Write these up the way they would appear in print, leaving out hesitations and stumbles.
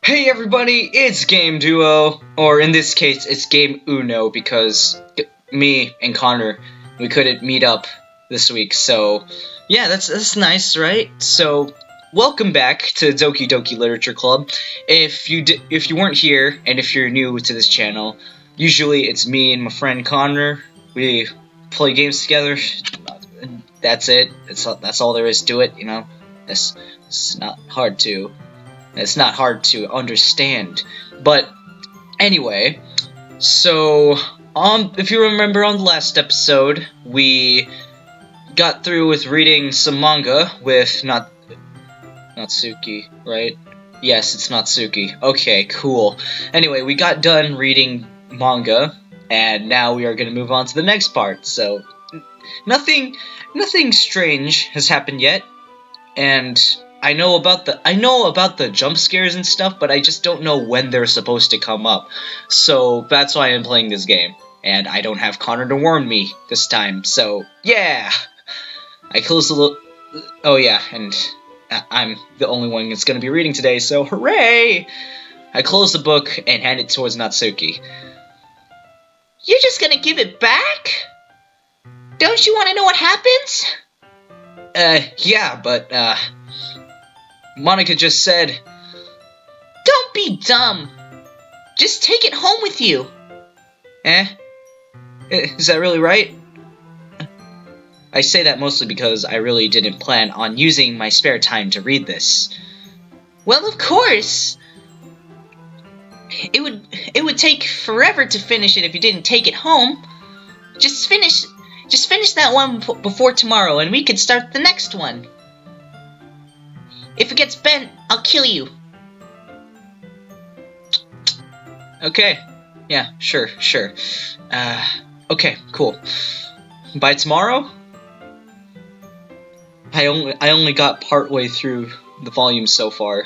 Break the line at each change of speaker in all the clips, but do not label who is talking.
Hey everybody, it's Game Duo, or in this case, it's Game Uno, because me and Connor, we couldn't meet up this week, so yeah, that's nice, right? So, welcome back to Doki Doki Literature Club. If you weren't here, and if you're new to this channel, usually it's me and my friend Connor. We play games together. That's it. That's all there is to it, you know? It's not hard to... It's not hard to understand. But anyway, so if you remember on the last episode, we got through with reading some manga with Natsuki, right? Yes, it's Natsuki. Okay, cool. Anyway, we got done reading manga, and now we are going to move on to the next part. So nothing strange has happened yet, and I know about the jump scares and stuff, but I just don't know when they're supposed to come up. So that's why I'm playing this game. And I don't have Connor to warn me this time, so yeah! I closed the little... Oh yeah, and I'm the only one that's gonna be reading today, so hooray! I closed the book and handed it towards Natsuki.
You're just gonna give it back? Don't you want to know what happens?
Yeah, but, Monica just said...
Don't be dumb. Just take it home with you.
Is that really right? I say that mostly because I really didn't plan on using my spare time to read this.
Well, of course. It would take forever to finish it if you didn't take it home. Just finish that one before tomorrow and we could start the next one. If it gets bent, I'll kill you.
Okay. Yeah, sure. Okay, cool. By tomorrow? I only got partway through the volume so far.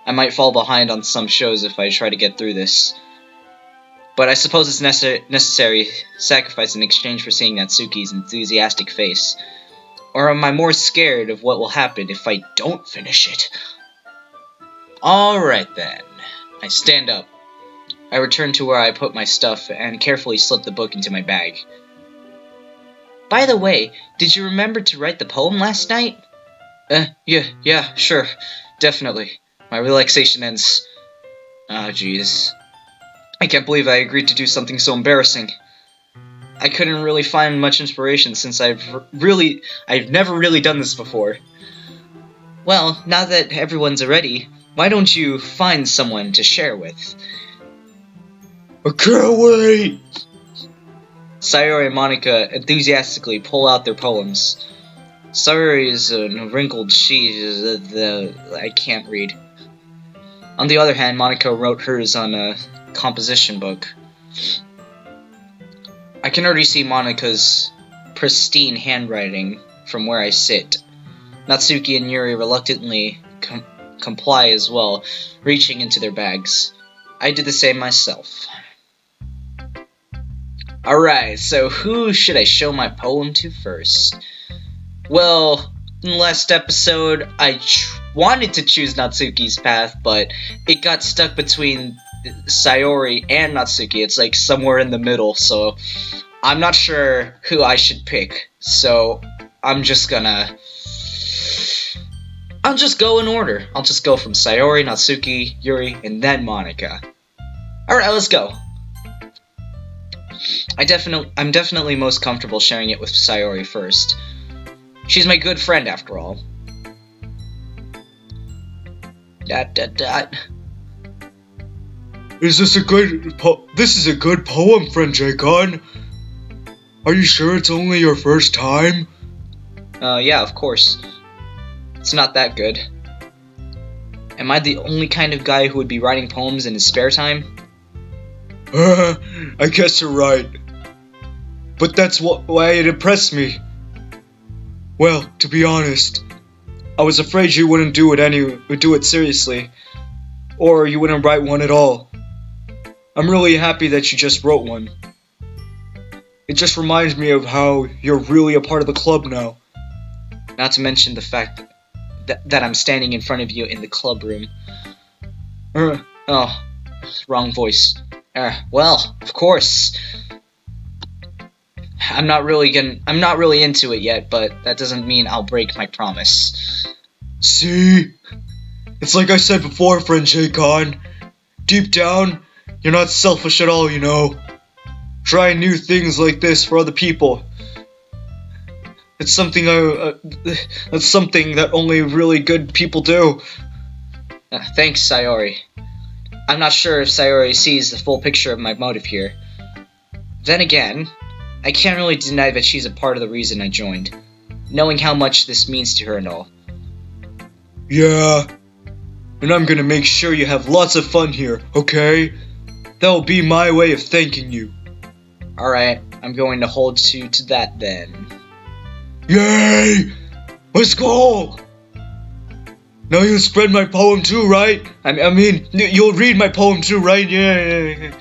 I might fall behind on some shows if I try to get through this. But I suppose it's necessary sacrifice in exchange for seeing Natsuki's enthusiastic face. Or am I more scared of what will happen if I don't finish it? Alright then. I stand up. I return to where I put my stuff and carefully slip the book into my bag. By the way, did you remember to write the poem last night? Yeah, sure. Definitely. My relaxation ends. Ah, jeez. I can't believe I agreed to do something so embarrassing. I couldn't really find much inspiration since I've never really done this before. Well, now that everyone's ready, why don't you find someone to share with? I can't wait! Sayori and Monica enthusiastically pull out their poems. Sayori is a wrinkled sheet I can't read. On the other hand, Monica wrote hers on a composition book. I can already see Monica's pristine handwriting from where I sit. Natsuki and Yuri reluctantly comply as well, reaching into their bags. I did the same myself. Alright, so who should I show my poem to first? Well, in the last episode, I wanted to choose Natsuki's path, but it got stuck between Sayori and Natsuki. It's like somewhere in the middle, so I'm not sure who I should pick. So I'm just go in order. I'll just go from Sayori, Natsuki, Yuri, and then Monica. Alright, let's go. I'm definitely most comfortable sharing it with Sayori first. She's my good friend after all. ...
This is a good poem, friend Jacon. Are you sure it's only your first time?
Yeah, of course. It's not that good. Am I the only kind of guy who would be writing poems in his spare time?
I guess you're right. But that's why it impressed me. Well, to be honest, I was afraid you wouldn't do it seriously, or you wouldn't write one at all. I'm really happy that you just wrote one. It just reminds me of how you're really a part of the club now.
Not to mention the fact that I'm standing in front of you in the club room. Oh, wrong voice. Well, of course. I'm not really into it yet, but that doesn't mean I'll break my promise.
See? It's like I said before, friend J-Con. Deep down, you're not selfish at all, you know. Trying new things like this for other people. It's something that's something that only really good people do.
Thanks, Sayori. I'm not sure if Sayori sees the full picture of my motive here. Then again, I can't really deny that she's a part of the reason I joined, knowing how much this means to her and all.
Yeah, and I'm gonna make sure you have lots of fun here, okay? That'll be my way of thanking you.
Alright, I'm going to hold you to that then.
Yay! Let's go! Now you'll spread my poem too, right? I mean, you'll read my poem too, right? Yeah.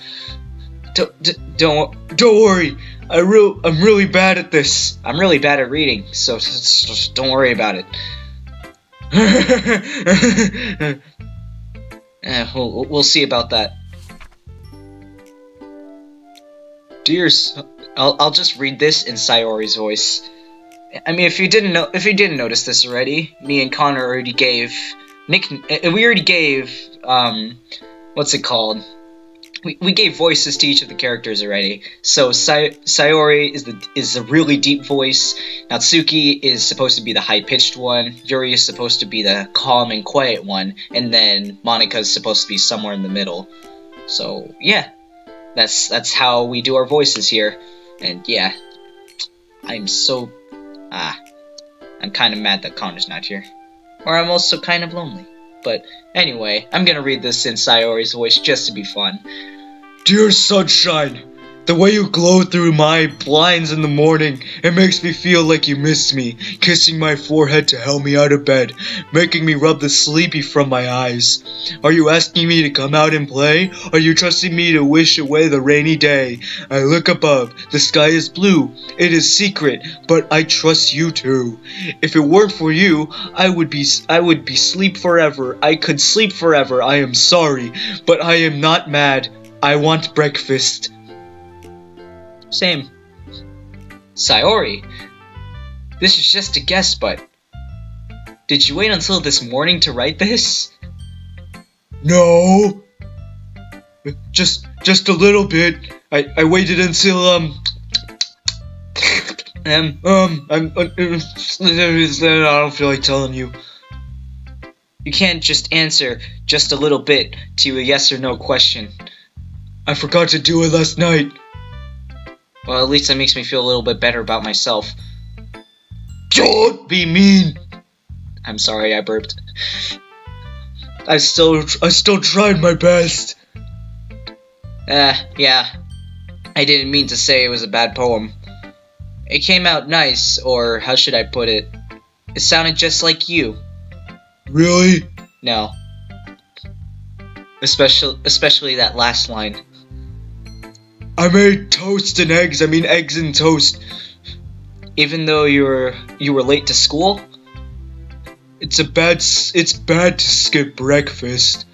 Don't
worry. I'm really bad at this.
I'm really bad at reading, so just don't worry about it. We'll see about that. I'll just read this in Sayori's voice. I mean, if you didn't notice this already, me and Connor already gave what's it called? We gave voices to each of the characters already. So Sayori is the really deep voice. Natsuki is supposed to be the high-pitched one. Yuri is supposed to be the calm and quiet one, and then Monika is supposed to be somewhere in the middle. So yeah, that's how we do our voices here. And yeah, I'm kind of mad that Connor's not here. Or I'm also kind of lonely. But anyway, I'm gonna read this in Sayori's voice just to be fun.
Dear sunshine, the way you glow through my blinds in the morning, it makes me feel like you miss me, kissing my forehead to help me out of bed, making me rub the sleepy from my eyes. Are you asking me to come out and play? Are you trusting me to wish away the rainy day? I look above, the sky is blue, it is secret, but I trust you too. If it weren't for you, I would be sleep forever. I could sleep forever. I am sorry, but I am not mad. I want breakfast.
Same. Sayori, this is just a guess, but did you wait until this morning to write this?
No. Just a little bit. I waited until I don't feel like telling you.
You can't just answer just a little bit to a yes or no question.
I forgot to do it last night.
Well, at least that makes me feel a little bit better about myself.
Don't be mean.
I'm sorry, I burped.
I still tried my best.
Yeah. I didn't mean to say it was a bad poem. It came out nice, or how should I put it? It sounded just like you.
Really?
No. Especially that last line.
I made toast and eggs. I mean eggs and toast.
Even though you were late to school?
It's bad to skip breakfast.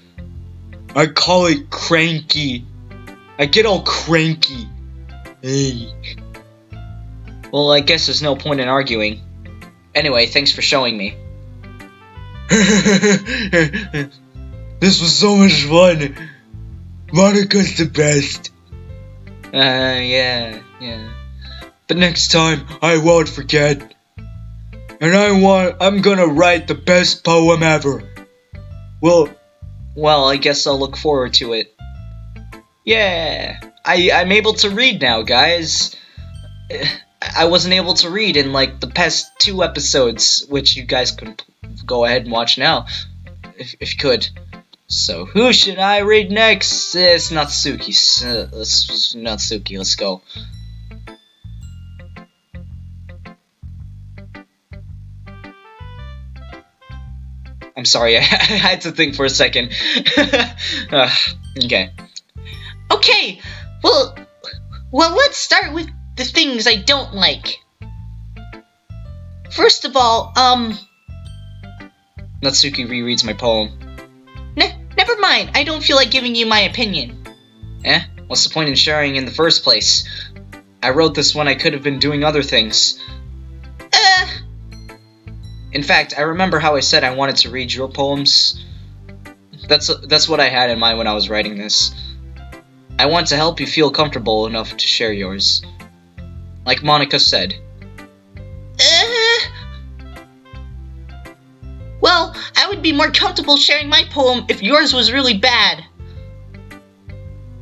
I call it cranky. I get all cranky. Hey.
Well, I guess there's no point in arguing. Anyway, thanks for showing me.
This was so much fun. Monika's the best.
Yeah.
But next time, I won't forget. And I'm gonna write the best poem ever. Well,
I guess I'll look forward to it. Yeah, I'm able to read now, guys. I wasn't able to read in like the past 2 episodes, which you guys can go ahead and watch now, if you could. So, who should I read next? It's Natsuki. Natsuki, let's go. I'm sorry, I had to think for a second. Okay.
Okay, well, let's start with the things I don't like. First of all,
Natsuki rereads my poem.
Never never mind. I don't feel like giving you my opinion.
Eh? What's the point in sharing in the first place? I wrote this when I could have been doing other things. In fact, I remember how I said I wanted to read your poems. That's what I had in mind when I was writing this. I want to help you feel comfortable enough to share yours. Like Monica said.
Well, I would be more comfortable sharing my poem if yours was really bad.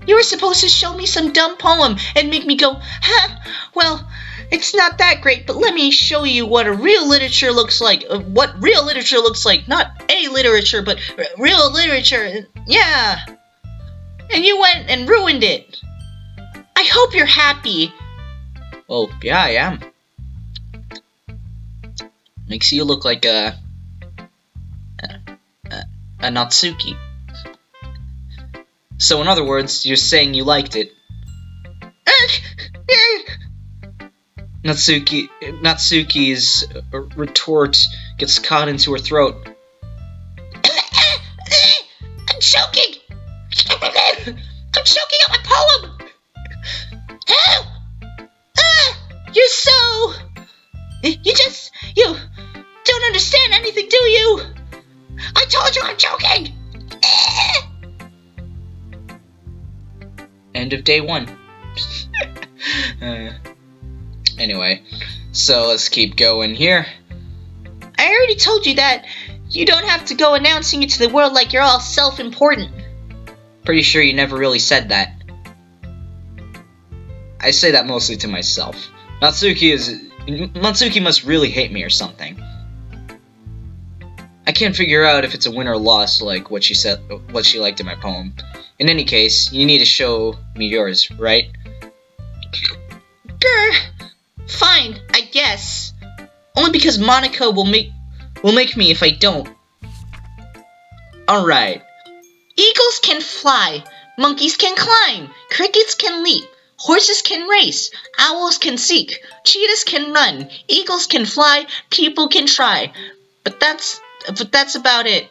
You were supposed to show me some dumb poem and make me go, huh, well, it's not that great, but let me show you what real literature looks like. What real literature looks like. Not a literature, but real literature. Yeah. And you went and ruined it. I hope you're happy.
Well, yeah, I am. Makes you look like a Natsuki. So in other words, you're saying you liked it. Natsuki's retort gets caught into her throat.
I'm choking! I'm choking on my poem! You're so... You don't understand anything, do you? I told you I'm choking!
End of day 1. Anyway, so let's keep going here.
I already told you that. You don't have to go announcing it to the world like you're all self-important.
Pretty sure you never really said that. I say that mostly to myself. Natsuki must really hate me or something. I can't figure out if it's a win or loss, like what she liked in my poem. In any case, you need to show me yours, right?
Grr. Fine, I guess. Only because Monica will make me if I don't.
Alright.
Eagles can fly, monkeys can climb, crickets can leap, horses can race, owls can seek, cheetahs can run, eagles can fly, people can try. But that's about it.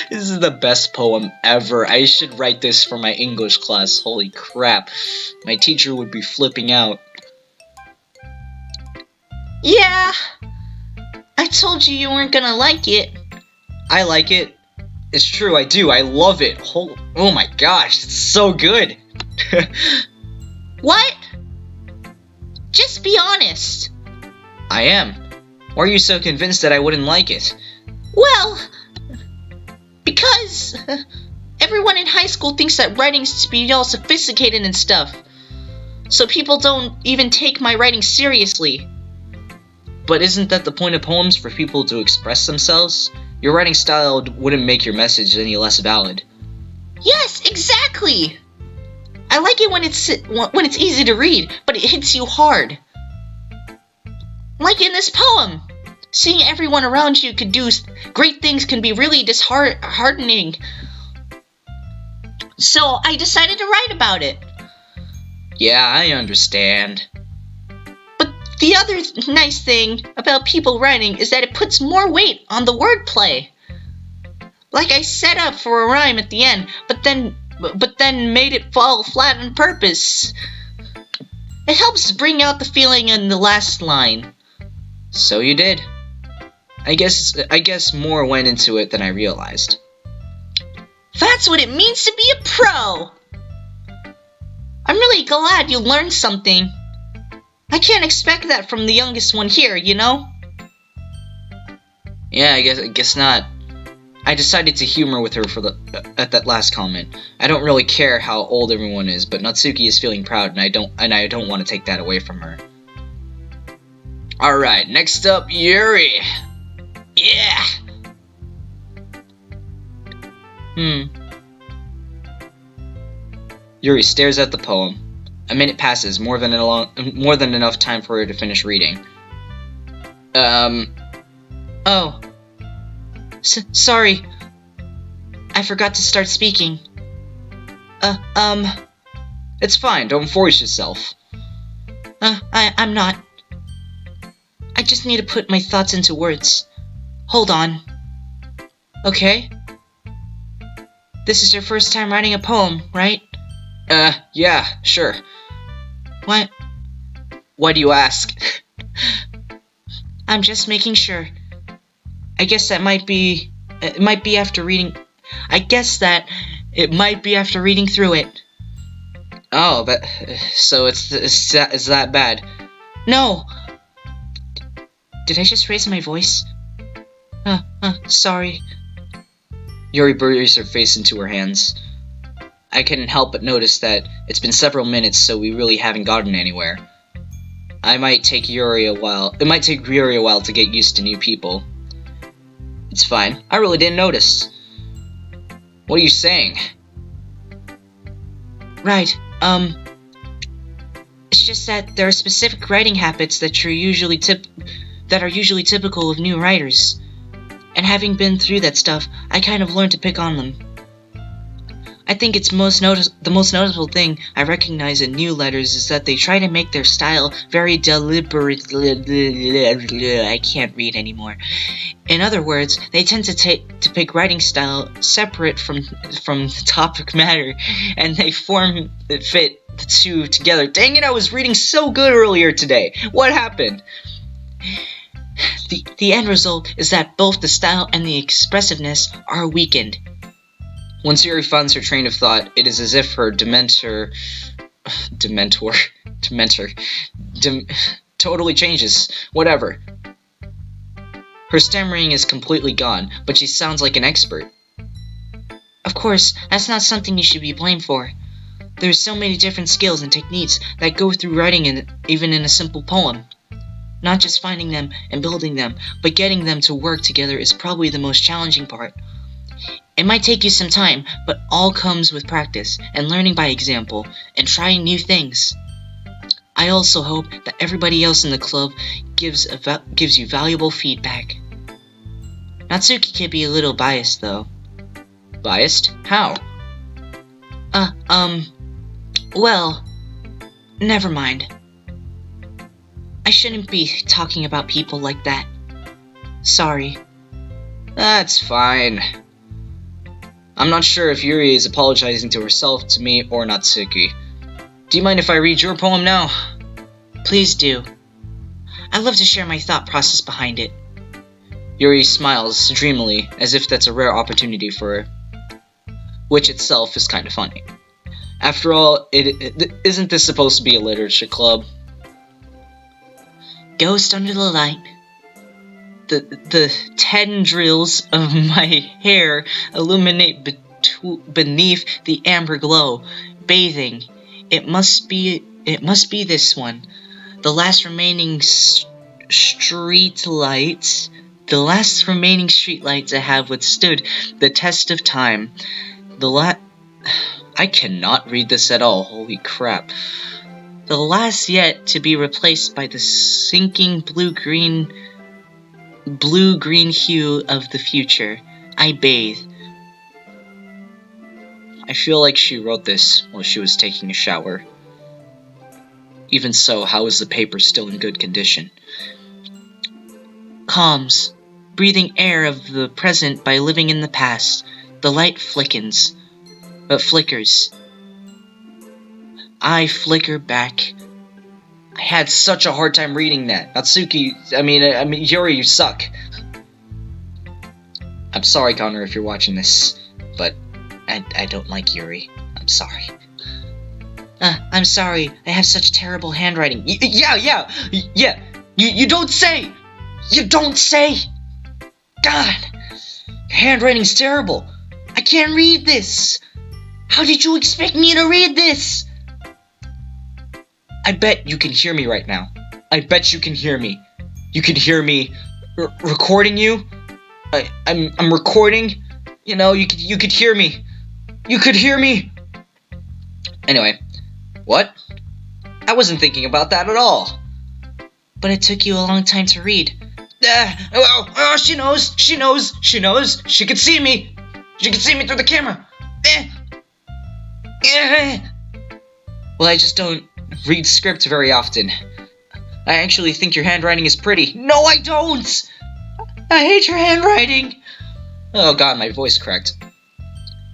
This is the best poem ever. I should write this for my English class. Holy crap. My teacher would be flipping out.
Yeah. I told you weren't gonna like it.
I like it. It's true, I do. I love it. Oh my gosh, it's so good.
What? Just be honest.
I am. Why are you so convinced that I wouldn't like it?
Well, because everyone in high school thinks that writing's to be all sophisticated and stuff. So people don't even take my writing seriously.
But isn't that the point of poems, for people to express themselves? Your writing style wouldn't make your message any less valid.
Yes, exactly! I like it when it's easy to read, but it hits you hard. Like in this poem. Seeing everyone around you could do great things can be really disheartening. So I decided to write about it.
Yeah, I understand.
But the other nice thing about people writing is that it puts more weight on the wordplay. Like I set up for a rhyme at the end, but then made it fall flat on purpose. It helps bring out the feeling in the last line.
So you did. I guess more went into it than I realized.
That's what it means to be a pro! I'm really glad you learned something. I can't expect that from the youngest one here, you know?
Yeah, I guess not. I decided to humor with her at that last comment. I don't really care how old everyone is, but Natsuki is feeling proud, and I don't want to take that away from her. Alright, next up, Yuri. Yeah! Yuri stares at the poem. A minute passes, more than enough time for her to finish reading.
Oh. Sorry. I forgot to start speaking.
It's fine, don't force yourself.
I'm not. I just need to put my thoughts into words. Hold on. Okay? This is your first time writing a poem, right?
Yeah, sure.
What?
Why do you ask?
I'm just making sure. I guess that might be... It might be after reading... I guess that it might be after reading through it.
Oh, but... So it's that bad?
No! Did I just raise my voice? Sorry.
Yuri buries her face into her hands. I couldn't help but notice that it's been several minutes, so we really haven't gotten anywhere. It might take Yuri a while to get used to new people. It's fine. I really didn't notice. What are you saying?
Right, it's just that there are specific writing habits that are usually typical of new writers. And having been through that stuff, I kind of learned to pick on them. I think the most noticeable thing I recognize in new letters is that they try to make their style very deliberate. I can't read anymore. In other words, they tend to pick writing style separate from the topic matter, and they fit the two together. Dang it, I was reading so good earlier today. What happened? The end result is that both the style and the expressiveness are weakened.
Once Yuri finds her train of thought, it is as if her totally changes. Whatever. Her stammering is completely gone, but she sounds like an expert.
Of course, that's not something you should be blamed for. There's so many different skills and techniques that go through writing even in a simple poem. Not just finding them and building them, but getting them to work together is probably the most challenging part. It might take you some time, but all comes with practice and learning by example and trying new things. I also hope that everybody else in the club gives you valuable feedback. Natsuki could be a little biased, though.
Biased? How?
Well, never mind. I shouldn't be talking about people like that. Sorry.
That's fine. I'm not sure if Yuri is apologizing to herself, to me, or Natsuki. Do you mind if I read your poem now?
Please do. I'd love to share my thought process behind it.
Yuri smiles dreamily, as if that's a rare opportunity for her. Which itself is kind of funny. After all, isn't this supposed to be a literature club?
Ghost under the light. The tendrils of my hair illuminate beneath the amber glow, bathing. It must be this one. The last remaining streetlights that have withstood the test of time.
I cannot read this at all. Holy crap.
The last yet to be replaced by the sinking blue-green hue of the future. I bathe.
I feel like she wrote this while she was taking a shower. Even so, how is the paper still in good condition?
Calms. Breathing air of the present by living in the past. The light flickers. I flicker back.
I had such a hard time reading that. Natsuki, I mean, Yuri, you suck. I'm sorry, Connor, if you're watching this, but I don't like Yuri. I'm sorry.
I'm sorry. I have such terrible handwriting.
Yeah. You don't say! You don't say! God! Your handwriting's terrible. I can't read this. How did you expect me to read this? I bet you can hear me right now. I bet you can hear me. You can hear me recording you. I'm recording. You know, you could hear me. You could hear me. Anyway, what? I wasn't thinking about that at all.
But it took you a long time to read.
She knows. She could see me. She could see me through the camera. Well, I just don't read script very often. I actually think your handwriting is pretty. No, I don't! I hate your handwriting! Oh god, my voice cracked.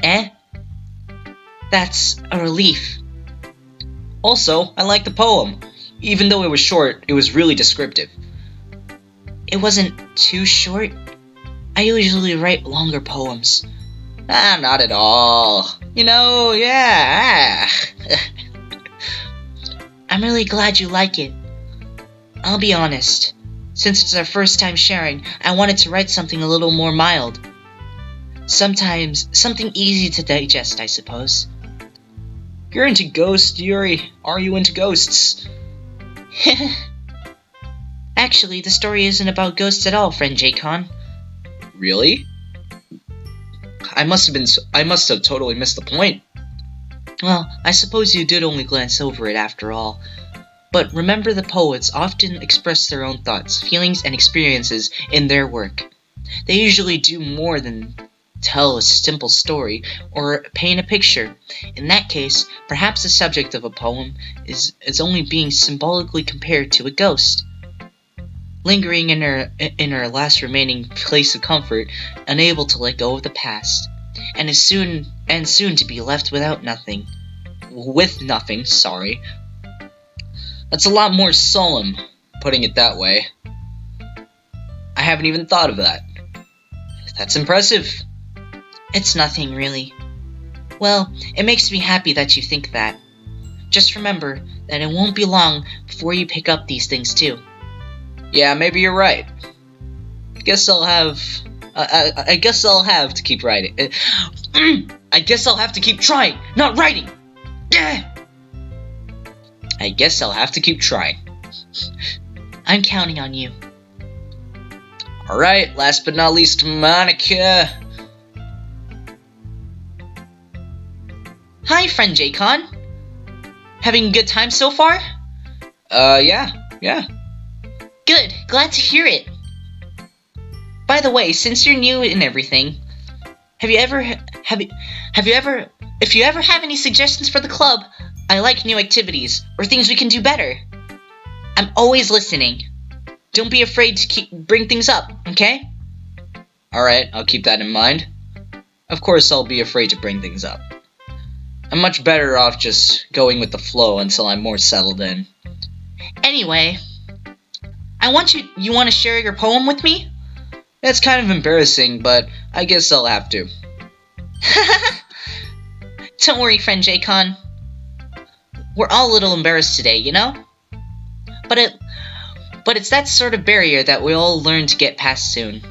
Eh? That's a relief.
Also, I like the poem. Even though it was short, it was really descriptive.
It wasn't too short. I usually write longer poems.
Not at all. You know, yeah.
I'm really glad you like it. I'll be honest. Since it's our first time sharing, I wanted to write something a little more mild. Sometimes, something easy to digest, I suppose.
You're into ghosts, Yuri. Are you into ghosts?
Actually, the story isn't about ghosts at all, friend J-Con.
Really? I must have totally missed the point.
Well, I suppose you did only glance over it after all. But remember, the poets often express their own thoughts, feelings, and experiences in their work. They usually do more than tell a simple story or paint a picture. In that case, perhaps the subject of a poem is only being symbolically compared to a ghost, lingering in her last remaining place of comfort, unable to let go of the past, and soon to be left with nothing. Sorry. That's a lot more solemn, putting it that way. I haven't even thought of that. That's impressive. It's nothing, really. Well, it makes me happy that you think that. Just remember that it won't be long before you pick up these things, too.
Yeah, maybe you're right. I guess I'll have to keep writing. I guess I'll have to keep trying, not writing. I guess I'll have to keep trying.
I'm counting on you.
Alright, last but not least, Monica.
Hi, friend J-Con. Having a good time so far?
Yeah.
Good, glad to hear it. By the way, since you're new and everything, if you ever have any suggestions for the club, I like new activities or things we can do better. I'm always listening. Don't be afraid to bring things up, okay?
Alright, I'll keep that in mind. Of course I'll be afraid to bring things up. I'm much better off just going with the flow until I'm more settled in.
Anyway, you want to share your poem with me?
That's kind of embarrassing, but I guess I'll have to.
Don't worry, friend J-Con. We're all a little embarrassed today, you know? But it's that sort of barrier that we all learn to get past soon.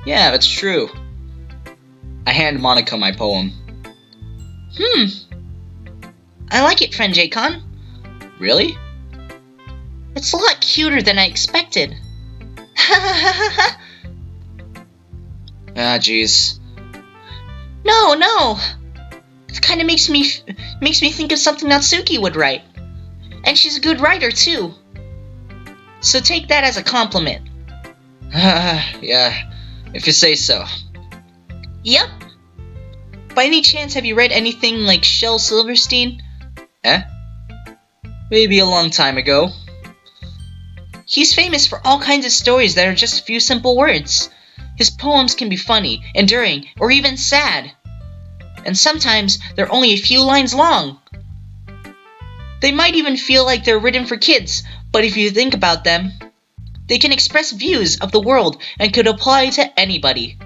Yeah, that's true. I hand Monica my poem.
I like it, friend J-Con.
Really?
It's a lot cuter than I expected.
Jeez.
No. It kind of makes me think of something Natsuki would write. And she's a good writer, too. So take that as a compliment.
Yeah, if you say so.
Yep. By any chance, have you read anything like Shel Silverstein?
Maybe a long time ago.
He's famous for all kinds of stories that are just a few simple words. His poems can be funny, enduring, or even sad. And sometimes they're only a few lines long. They might even feel like they're written for kids, but if you think about them, they can express views of the world and could apply to anybody.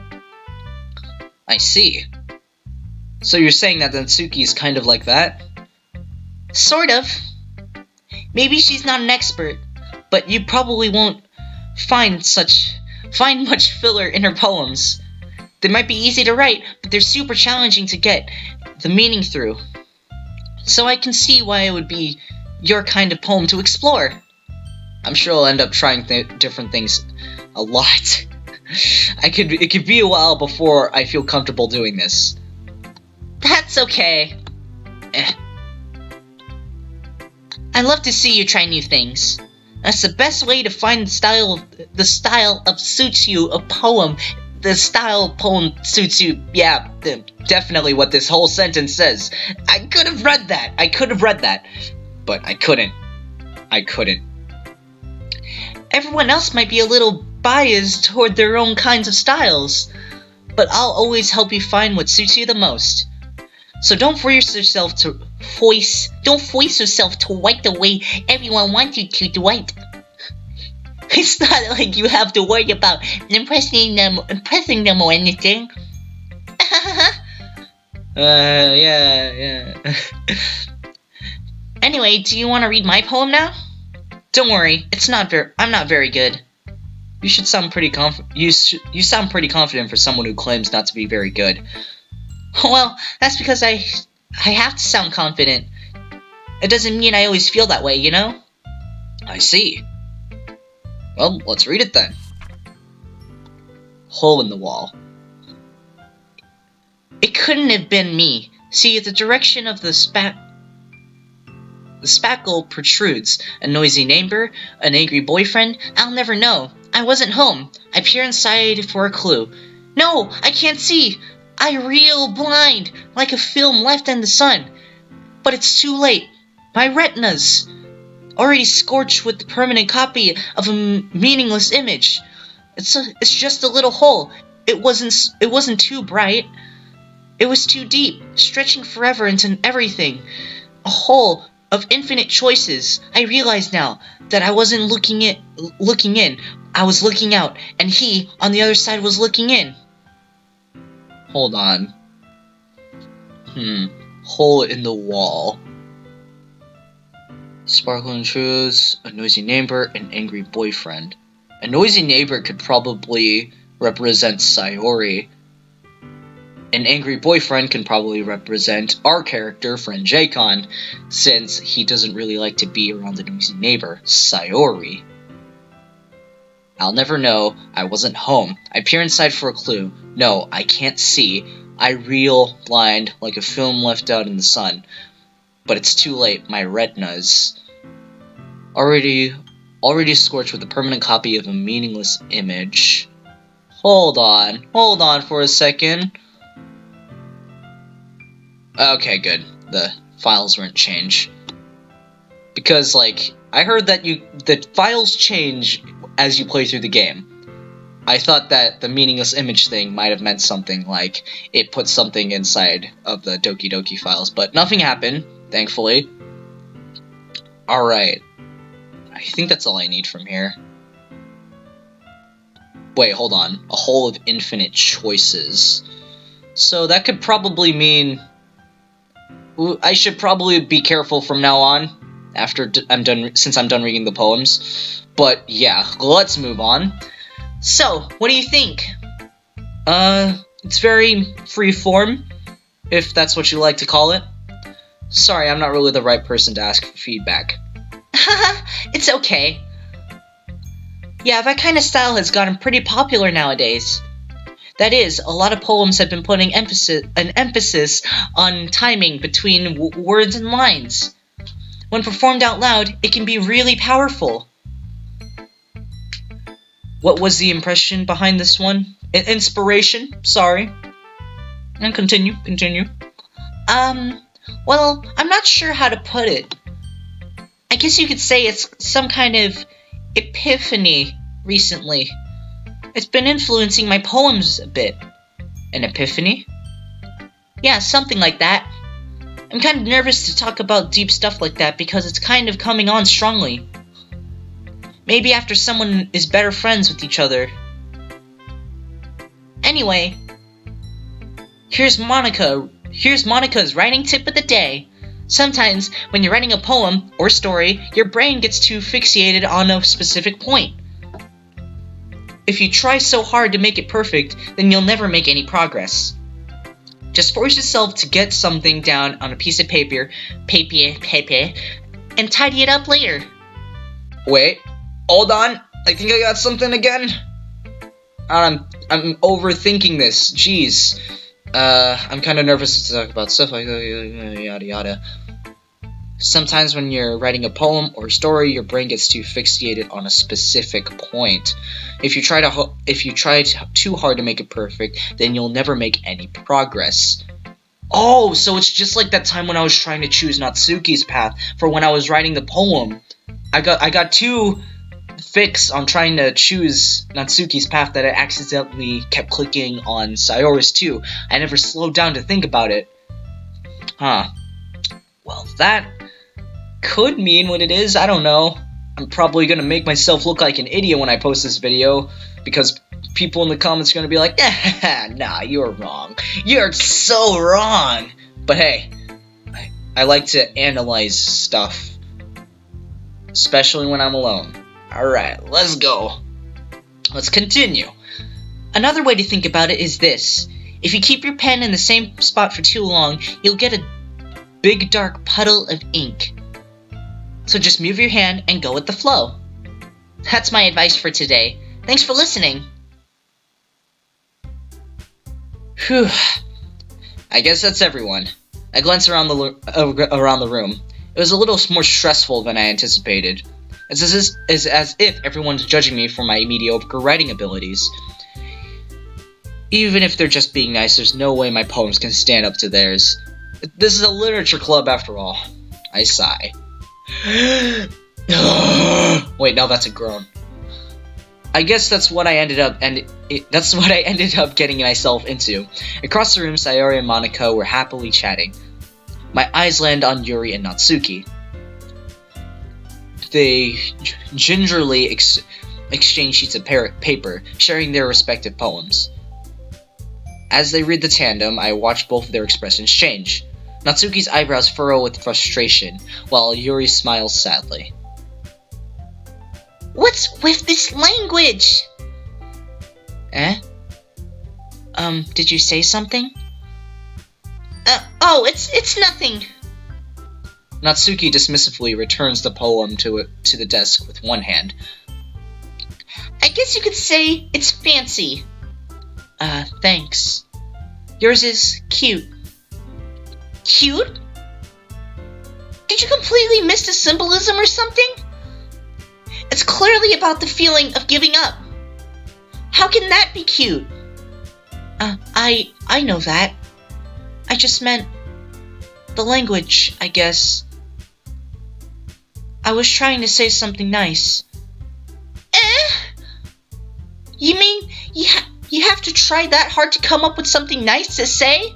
I see. So you're saying that Natsuki is kind of like that?
Sort of. Maybe she's not an expert, but you probably won't find much filler in her poems. They might be easy to write, but they're super challenging to get the meaning through. So I can see why it would be your kind of poem to explore.
I'm sure I'll end up trying different things a lot. It could be a while before I feel comfortable doing this.
That's okay. I love to see you try new things. That's the best way to find the style of suits you a poem. The style poem suits you. Yeah, definitely what this whole sentence says. I could have read that. But I couldn't. Everyone else might be a little biased toward their own kinds of styles, but I'll always help you find what suits you the most. So don't force yourself to write the way everyone wants you to write. It's not like you have to worry about impressing them or anything.
Yeah.
Anyway, do you want to read my poem now? Don't worry, I'm not very good.
You should sound pretty you sound pretty confident for someone who claims not to be very good.
Well, that's because I have to sound confident. It doesn't mean I always feel that way, you know?
I see. Well, let's read it then. Hole in the wall.
It couldn't have been me. See, the direction of the spackle protrudes. A noisy neighbor, an angry boyfriend, I'll never know. I wasn't home. I peer inside for a clue. No, I can't see. I reel blind, like a film left in the sun. But it's too late. My retina's already scorched with the permanent copy of a meaningless image. It's just a little hole. It wasn't too bright. It was too deep, stretching forever into everything. A hole of infinite choices. I realize now that I wasn't looking in. I was looking out, and he, on the other side, was looking in.
Hold on. Hole in the wall. Sparkling shoes, a noisy neighbor, an angry boyfriend. A noisy neighbor could probably represent Sayori. An angry boyfriend can probably represent our character, friend J-Con, since he doesn't really like to be around the noisy neighbor, Sayori. I'll never know. I wasn't home. I peer inside for a clue. No, I can't see. I reel blind like a film left out in the sun. But it's too late. My retina's already scorched with a permanent copy of a meaningless image. Hold on for a second. Okay, good. The files weren't changed. Because, I heard that the files change as you play through the game. I thought that the meaningless image thing might have meant something like it put something inside of the Doki Doki files, but nothing happened, thankfully. Alright. I think that's all I need from here. Wait, hold on. A hole of infinite choices. So that could probably mean I should probably be careful from now on since I'm done reading the poems. But yeah, let's move on.
So, what do you think?
It's very free-form, if that's what you like to call it. Sorry, I'm not really the right person to ask for feedback.
Haha, it's okay. Yeah, that kind of style has gotten pretty popular nowadays. That is, a lot of poems have been putting an emphasis on timing between words and lines. When performed out loud, it can be really powerful.
What was the impression behind this one? Inspiration? Sorry. And continue.
Well, I'm not sure how to put it. I guess you could say it's some kind of epiphany recently. It's been influencing my poems a bit.
An epiphany?
Yeah, something like that. I'm kind of nervous to talk about deep stuff like that because it's kind of coming on strongly. Maybe after someone is better friends with each other. Anyway, here's Monica's writing tip of the day. Sometimes, when you're writing a poem or story, your brain gets too fixated on a specific point. If you try so hard to make it perfect, then you'll never make any progress. Just force yourself to get something down on a piece of paper, and tidy it up later.
Wait, hold on. I think I got something again. I'm overthinking this. Jeez. I'm kind of nervous to talk about stuff like yada yada. Sometimes when you're writing a poem or a story, your brain gets too fixated on a specific point. If you try too hard to make it perfect, then you'll never make any progress. Oh, so it's just like that time when I was trying to choose Natsuki's path for when I was writing the poem. I got too fix on trying to choose Natsuki's path that I accidentally kept clicking on Sayori's too. I never slowed down to think about it. Huh. Well, that could mean what it is, I don't know. I'm probably gonna make myself look like an idiot when I post this video, because people in the comments are gonna be like, nah, you're wrong. You're so wrong! But hey, I like to analyze stuff. Especially when I'm alone. Alright, let's go. Let's continue. Another way to think about it is this. If you keep your pen in the same spot for too long, you'll get a big dark puddle of ink. So just move your hand and go with the flow. That's my advice for today. Thanks for listening. Whew. I guess that's everyone. I glanced around the room. It was a little more stressful than I anticipated. It's as if everyone's judging me for my mediocre writing abilities. Even if they're just being nice, there's no way my poems can stand up to theirs. This is a literature club after all. I sigh. Wait, no, that's a groan. I guess that's what I ended up getting myself into. Across the room, Sayori and Monaco were happily chatting. My eyes land on Yuri and Natsuki. They gingerly exchange sheets of paper, sharing their respective poems. As they read the tandem, I watch both of their expressions change. Natsuki's eyebrows furrow with frustration, while Yuri smiles sadly.
What's with this language?
Did you say something?
It's nothing.
Natsuki dismissively returns the poem to the desk with one hand.
I guess you could say it's fancy.
Thanks. Yours is cute.
Cute? Did you completely miss the symbolism or something? It's clearly about the feeling of giving up. How can that be cute?
I know that. I just meant the language, I guess. I was trying to say something nice.
You mean you have to try that hard to come up with something nice to say?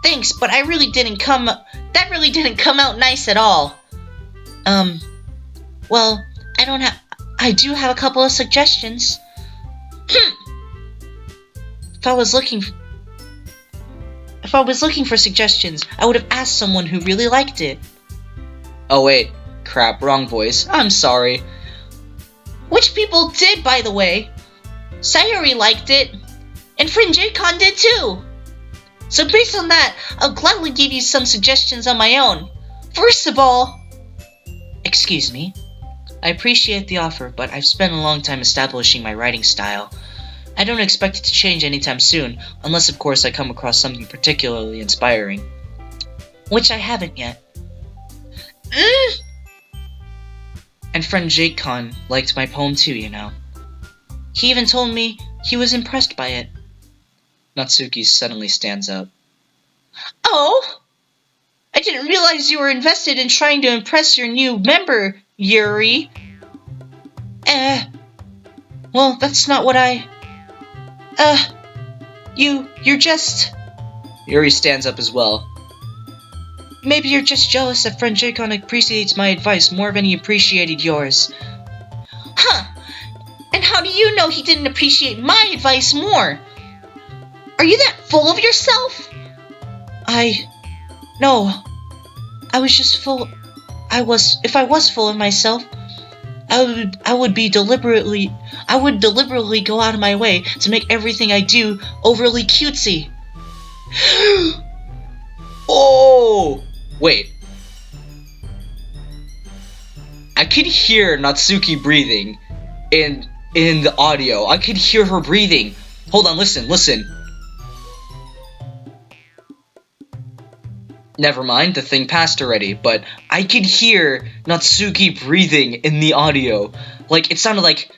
Thanks, but that really didn't come out nice at all.
Well, I do have a couple of suggestions. If I was looking for suggestions, I would have asked someone who really liked it. Oh wait, crap, wrong voice. I'm sorry.
Which people did, by the way. Sayori liked it, and friend J-Con did too. So based on that, I'll gladly give you some suggestions on my own. First of all...
Excuse me. I appreciate the offer, but I've spent a long time establishing my writing style. I don't expect it to change anytime soon, unless of course I come across something particularly inspiring. Which I haven't yet. And friend J-Con liked my poem too, you know. He even told me he was impressed by it. Natsuki suddenly stands up.
Oh! I didn't realize you were invested in trying to impress your new member, Yuri.
Well, that's not what
you're just...
Yuri stands up as well. Maybe you're just jealous that friend J-Con appreciates my advice more than he appreciated yours.
Huh. And how do you know he didn't appreciate my advice more? Are you that full of yourself?
No. I was just full... If I was full of myself, I would deliberately go out of my way to make everything I do overly cutesy. Oh! Wait. I could hear Natsuki breathing in the audio. I could hear her breathing. Hold on, listen. Never mind, the thing passed already, but I could hear Natsuki breathing in the audio. Like, it sounded like...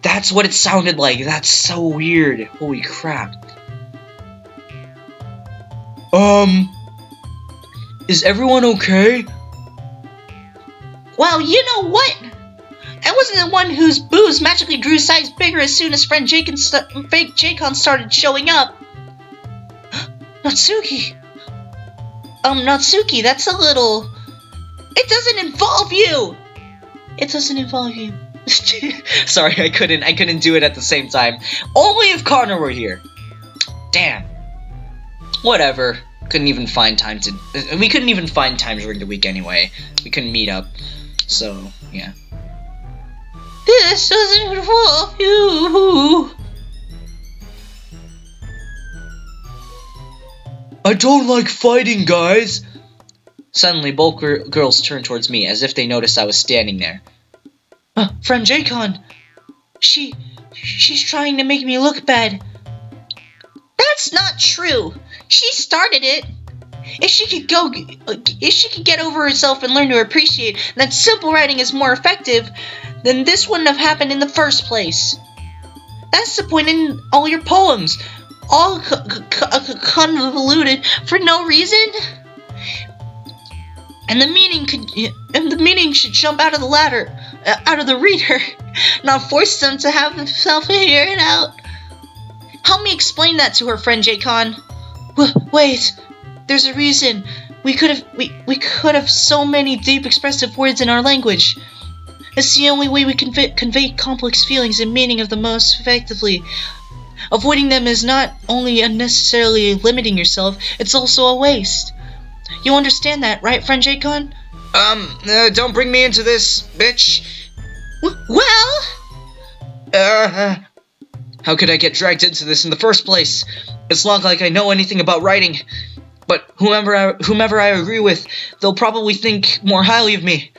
That's what it sounded like. That's so weird. Holy crap.
Is everyone okay?
Well, you know what? I wasn't the one whose booze magically grew size bigger as soon as friend Jacon started showing up. Natsuki. Natsuki, that's a little... It doesn't involve you! It doesn't involve you.
Sorry, I couldn't do it at the same time. Only if Connor were here. Damn. Whatever. Couldn't even find time to... We couldn't even find time during the week anyway. We couldn't meet up. So, yeah.
This doesn't involve you.
I don't like fighting, guys.
Suddenly, both girls turned towards me as if they noticed I was standing there.
Friend Jacon. She's trying to make me look bad. That's not true. She started it. If she could get over herself and learn to appreciate that simple writing is more effective, then this wouldn't have happened in the first place. That's the point in all your poems. All convoluted for no reason. And the meaning should jump out of the reader, not force them to have themselves figure it out. Help me explain that to her, friend Jacon. Wait, there's a reason. We could have so many deep expressive words in our language. It's the only way we can convey complex feelings and meaning of the most effectively. Avoiding them is not only unnecessarily limiting yourself, it's also a waste. You understand that, right, friend Jacon?
Don't bring me into this, bitch.
Well?
How could I get dragged into this in the first place? It's not like I know anything about writing. But whomever I agree with, they'll probably think more highly of me.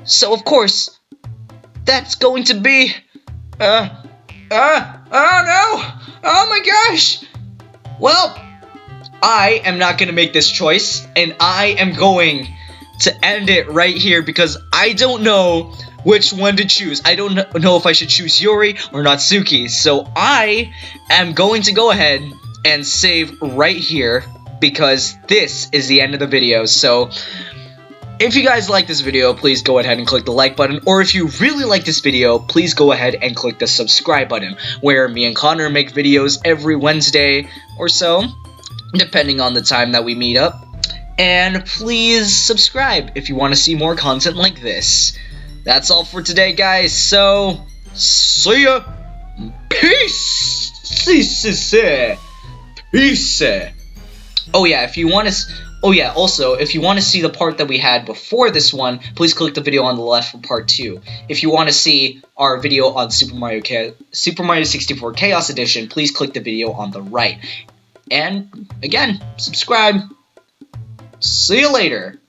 So, of course, that's going to be... Oh no! Oh my gosh! Well, I am not going to make this choice, and I am going to end it right here because I don't know which one to choose. I don't know if I should choose Yuri or Natsuki, so I am going to go ahead and save right here because this is the end of the video. So if you guys like this video, please go ahead and click the like button, or if you really like this video, please go ahead and click the subscribe button, where me and Connor make videos every Wednesday or so, depending on the time that we meet up. And please subscribe if you want to see more content like this. That's all for today, guys, so see ya. Peace. Peace. Oh yeah, if you want to see the part that we had before this one, please click the video on the left for part 2. If you want to see our video on Super Mario 64 Chaos Edition, please click the video on the right. And again, subscribe. See you later.